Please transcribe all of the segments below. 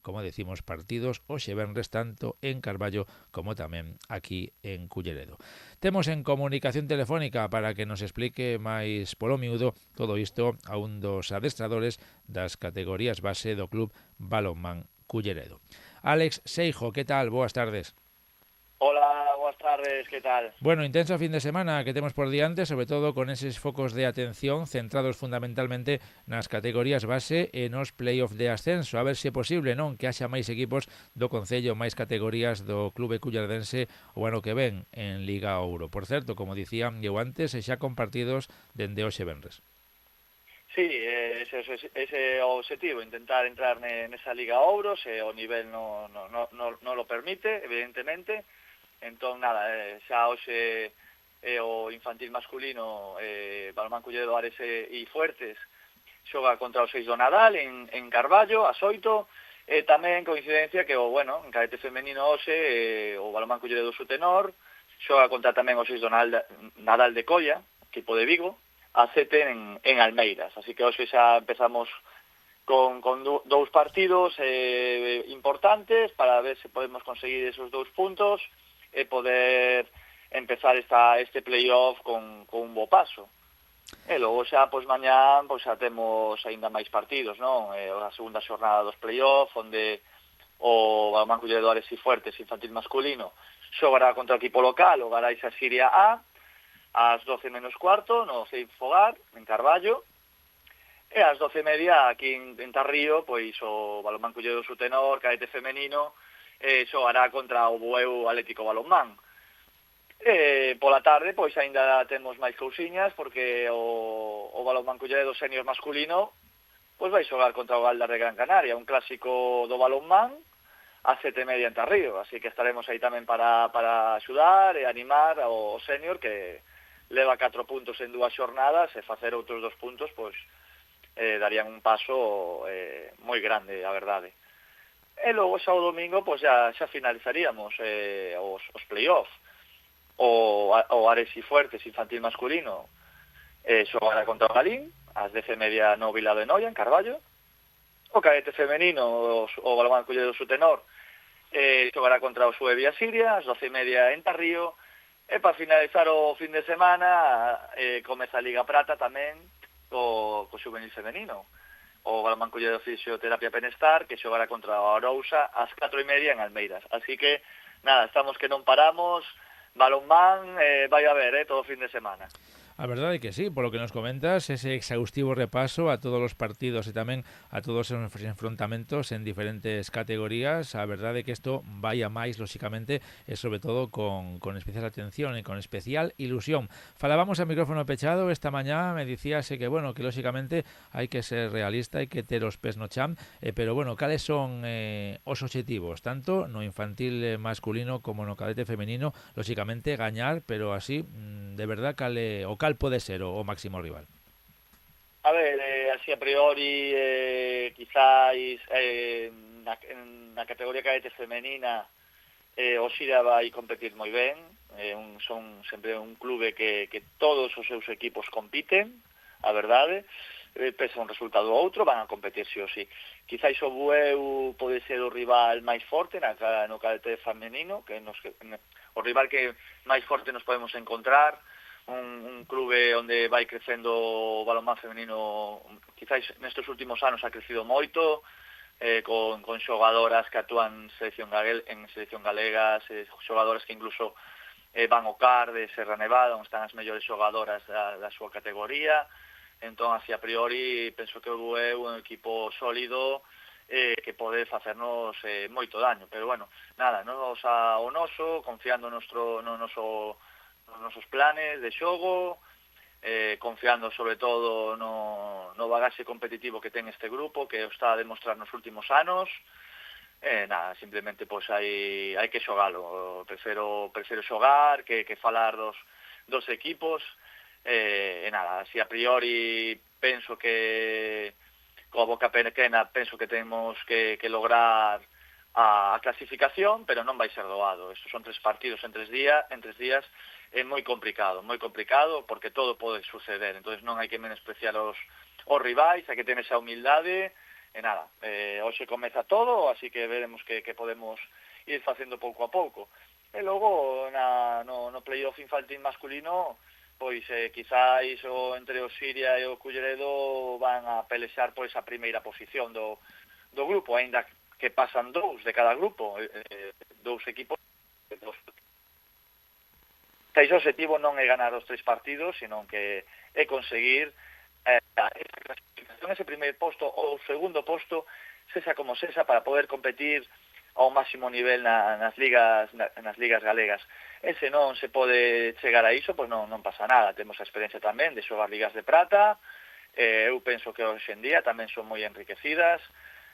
Como decimos, partidos hoxe venres tanto en Carballo como tamén aquí en Culleredo. Temos en comunicación telefónica para que nos explique máis polo miúdo todo isto a un dos adestradores das categorías base do Club Balonmán Culleredo. Alex Seijo, que tal? Boas tardes. Hola, buenas tardes, ¿qué tal? Bueno, intenso fin de semana que temos por diante, sobre todo con eses focos de atención centrados fundamentalmente nas categorías base e nos play-off de ascenso. A ver se é posible, non? Que haxa máis equipos do Concello, máis categorías do Clube Cullardense o ano que ven en Liga Ouro. Por certo, como dicía eu antes, xa compartidos dende hoxe venres. Sí, ese é o objetivo, intentar entrar nesa Liga Ouro, se o nivel no lo permite, evidentemente. Entón, nada, xa hoxe o infantil masculino, Balonmán Culleredo Ares e Fuertes, xoga contra os 6 do Nadal en Carballo, a 8, e tamén coincidencia que en cadete femenino hoxe, o Balonmán Culleredo Sutenor, xoga contra tamén os 6 do Nadal de Colla, equipo de Vigo, a 7 en Almeiras. Así que hoxe xa empezamos con dous partidos importantes para ver se podemos conseguir esos 2 puntos e poder empezar este playoff con un bo paso. E logo xa, mañá, xa temos aínda máis partidos, non? A segunda xornada dos playoff, onde o Balonmán Culleredo Ares e Fuertes infantil masculino xogará contra o equipo local, o Garais Asiria A, ás 12 menos cuarto, no Ceib Fogar, en Carballo, e ás 12:30 aquí en Tarrío, pois o Balonmán Culleredo Sutenor, cadete femenino, xogará contra o Bueu Atlético Balonmán. Pola tarde, pois aínda temos máis cousiñas, porque o Balonmán Culleredo senior masculino pois vai xogar contra o Galdar de Gran Canaria, un clásico do balonmán, a 7:30 en Tarrío, así que estaremos aí tamén para axudar e animar ao senior que leva 4 puntos en 2 xornadas e facer outros 2 puntos, pois darían un paso moi grande, a verdade. E logo xa o domingo, pois xa finalizaríamos os play-off. O Ares e Fuertes infantil masculino xogará contra o Galín ás 10:30 no Vilado de Noia, en Carballo. O cadete femenino, o Balonmán Culleredo Sutenor, xogará contra o Suevia Siria ás 12:30 en Tarrío. E para finalizar o fin de semana comeza a Liga Prata tamén co xuvenil femenino, o Balonmán Culleredo Fisioterapia Penestar, que xogará contra o Arousa ás 4:30 en Almeiras. Así que, nada, estamos que non paramos, balonmán, vai a ver, todo fin de semana. A verdade é que sí, polo que nos comentas, ese exhaustivo repaso a todos os partidos e tamén a todos os enfrontamentos en diferentes categorías, a verdade é que isto vai a máis, lóxicamente, e sobre todo con especial atención e con especial ilusión. Falábamos a micrófono pechado esta mañá, me dicíase que, que lóxicamente hai que ser realista, hai que ter os pés no chan, pero, cales son os obxectivos, tanto no infantil masculino como no cadete femenino, lóxicamente gañar, pero así, de verdad, cal pode ser o máximo rival? A ver, así a priori, quizáis na categoría cadete femenina o Xira vai competir moi ben, son sempre un clube que todos os seus equipos compiten, a verdade, pese un resultado ou outro, van a competir sí ou sí. Quizáis o Bueu pode ser o rival máis forte no cadete femenino, o rival que máis forte nos podemos encontrar, un clube onde vai crecendo o balonmán femenino, quizáis nestes últimos anos ha crecido moito, con xogadoras que actúan en selección galegas, xogadoras que incluso van ao CAR de Serra Nevada, onde están as mellores xogadoras da súa categoría. Entón, así a priori, penso que o é un equipo sólido que pode facernos moito daño, pero nada, nos ao noso, confiando nos nosos planes de xogo, confiando sobre todo no bagaxe competitivo que ten este grupo, que o está a demostrar nos últimos anos. Nada, simplemente hai que xogalo. Prefiro xogar que falar dos equipos. Nada, así a priori penso que coa boca pequena penso que temos que lograr a clasificación, pero non vai ser doado. Estos son 3 partidos en 3 días, é moi complicado, porque todo pode suceder. Entonces non hai que menospreciar os rivais, hai que ter esa humildade e nada, hoxe comeza todo, así que veremos que podemos ir facendo pouco a pouco. E logo no playoff infantil masculino, pois quizáis entre o Siria e o Culleredo van a pelexar por esa primeira posición do grupo, aínda que pasan dous de cada grupo, dous equipos, dos. O objetivo non é ganar os 3 partidos, senón que é conseguir esa clasificación, ese primeiro posto ou o segundo posto, sexa como sexa, para poder competir ao máximo nivel nas ligas galegas. E se non se pode chegar a iso, pois non pasa nada. Temos a experiencia tamén de xogar ligas de prata, eu penso que hoxe en día tamén son moi enriquecidas,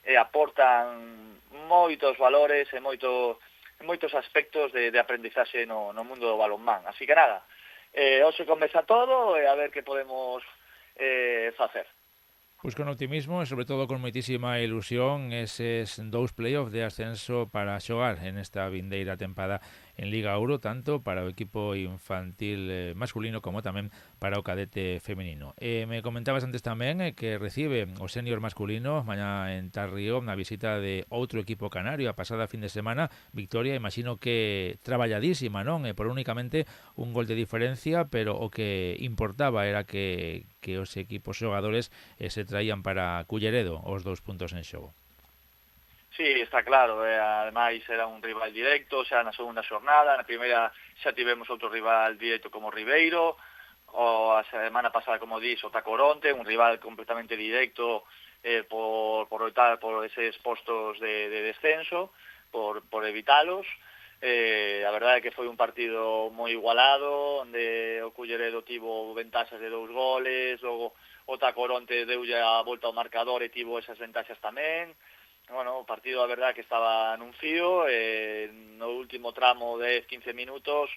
e aportan moitos valores e moitos aspectos de aprendizaxe no mundo do balonmán. Así que nada, hoxe comeza todo e a ver que podemos facer. Pois con optimismo e sobre todo con moitísima ilusión eses 2 playoffs de ascenso para xogar en esta vindeira tempada en Liga Ouro, tanto para o equipo infantil masculino como tamén para o cadete femenino. Me comentabas antes tamén que recibe o senior masculino mañá en Tarrío na visita de outro equipo canario a pasada fin de semana, victoria, imagino que traballadísima, non? Por únicamente un gol de diferencia, pero o que importaba era que os equipos xogadores se traían para Culleredo os 2 puntos en xogo. Sí, está claro, ademais era un rival directo, xa na segunda xornada, na primeira xa tivemos outro rival directo como Ribeiro, o a semana pasada, como dís, o Tacoronte, un rival completamente directo por loitar por eses postos de descenso, por evitalos. A verdade é que foi un partido moi igualado, onde o Culleredo tivo ventaxas de 2 goles, logo o Tacoronte deulle a volta ao marcador e tivo esas ventaxas tamén. Bueno, o partido, a verdade, que estaba nun fío, no último tramo de 15 minutos,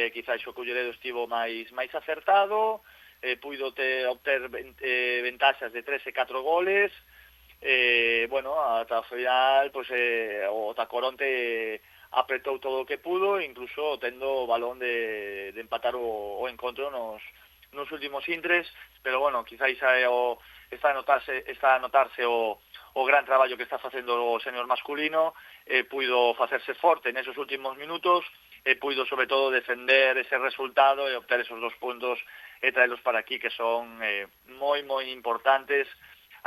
quizás o Culleredo estivo máis acertado, puido obter ventaxas de 3 e 4 goles, bueno, ata o final, pues, o Tacoronte apretou todo o que pudo, incluso tendo o balón de empatar o encontro nos últimos intres, pero bueno, quizás está a notarse o gran traballo que está facendo o senior masculino, puido facerse forte nesos últimos minutos, puido sobre todo defender ese resultado e obter esos 2 puntos e traelos para aquí, que son moi importantes,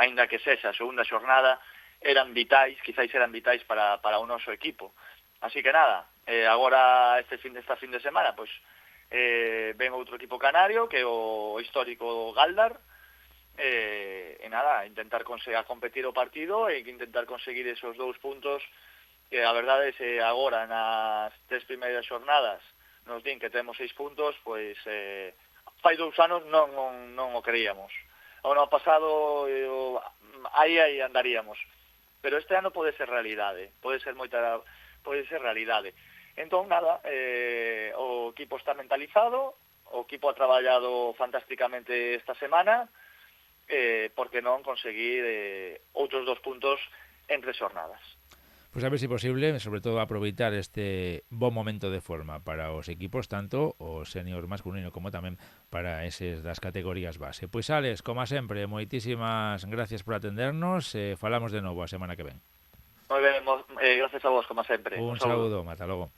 aínda que sexa a segunda xornada, quizás eran vitais para o noso equipo. Así que nada, agora esta fin de semana, pois ven outro equipo canario, que é o histórico Galdar, e nada, intentar competir o partido e intentar conseguir esos 2 puntos, que a verdade é que agora nas 3 primeiras xornadas nos din que temos 6 puntos, pois fai 2 anos non o creíamos. O ano pasado aí andaríamos, pero este ano pode ser realidade, pode ser realidade. Entón nada, o equipo está mentalizado, o equipo ha traballado fantásticamente esta semana, por que non conseguir outros 2 puntos en 3 xornadas. Pois a ver se posible, sobre todo aproveitar este bon momento de forma para os equipos, tanto o senior masculino como tamén para eses das categorías base. Pois Alex, como sempre, moitísimas gracias por atendernos, falamos de novo a semana que ven. Moi ben, gracias a vos, como sempre. Un saúdo, ata logo.